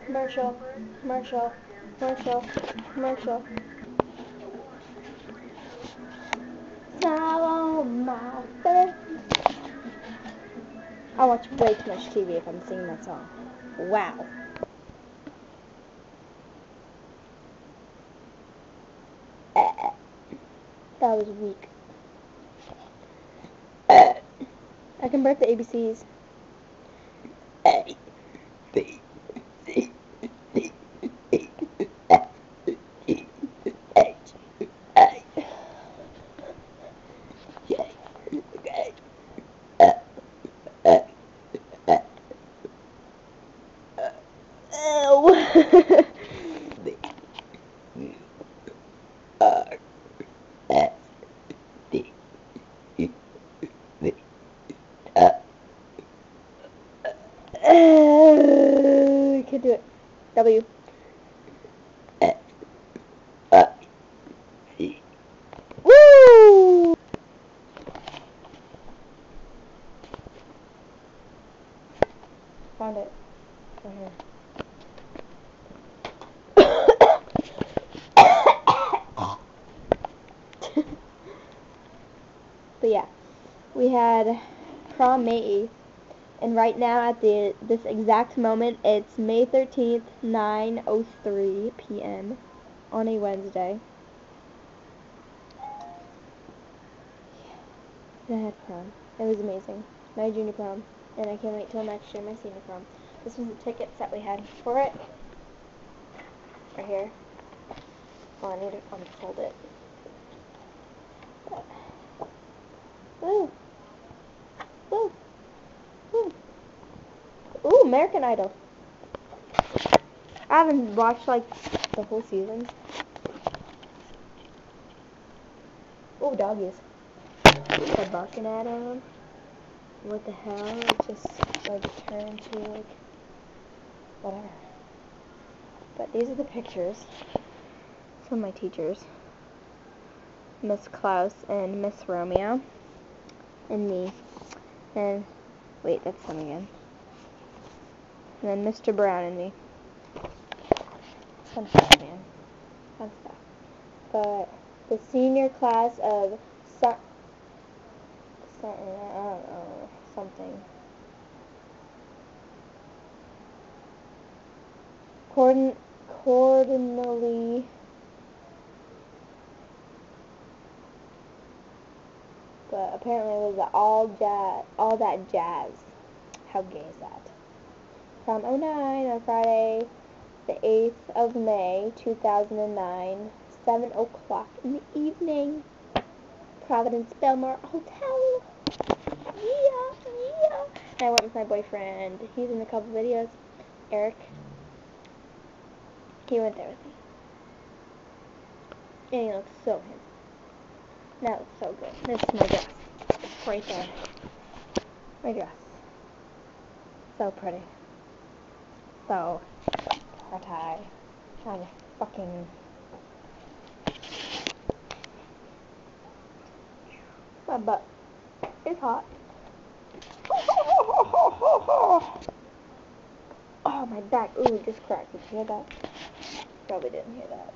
Commercial, commercial, commercial, commercial. Smile on my face. I watch way too much TV if I'm singing that song. Wow. That was weak. I can burp the ABCs. I can't do it. W. Woo! Found it. Right here. But yeah, we had prom May 8th, and right now at this exact moment, it's May 13th, 9:03 p.m. on a Wednesday. And I had prom. It was amazing. My junior prom, and I can't wait till next year, my senior prom. This was the tickets that we had for it. Right here. Oh, I need to unfold it. Woo! Woo! Woo! Ooh, American Idol. I haven't watched, like, the whole season. Oh, doggies. They're barking at him. What the hell? It just, like, turned to, like, whatever. But these are the pictures. Some of my teachers. Miss Klaus and Miss Romeo. And me. And, wait, that's them again. And then Mr. Brown and me. Fun stuff, man. Fun stuff. But the senior class of I don't know, something. Coordinally. But apparently it was the all that jazz. How gay is that? From 09 on Friday, the 8th of May, 2009, 7 o'clock in the evening. Providence Belmar Hotel. Yeah. And I went with my boyfriend. He's in a couple videos. Eric. He went there with me. And he looks so handsome. That looks so good. This is my dress. Right there. My dress. So pretty. So tie. Trying to fucking. My butt is hot. Oh, my back. Ooh, it just cracked. Did you hear that? Probably didn't hear that.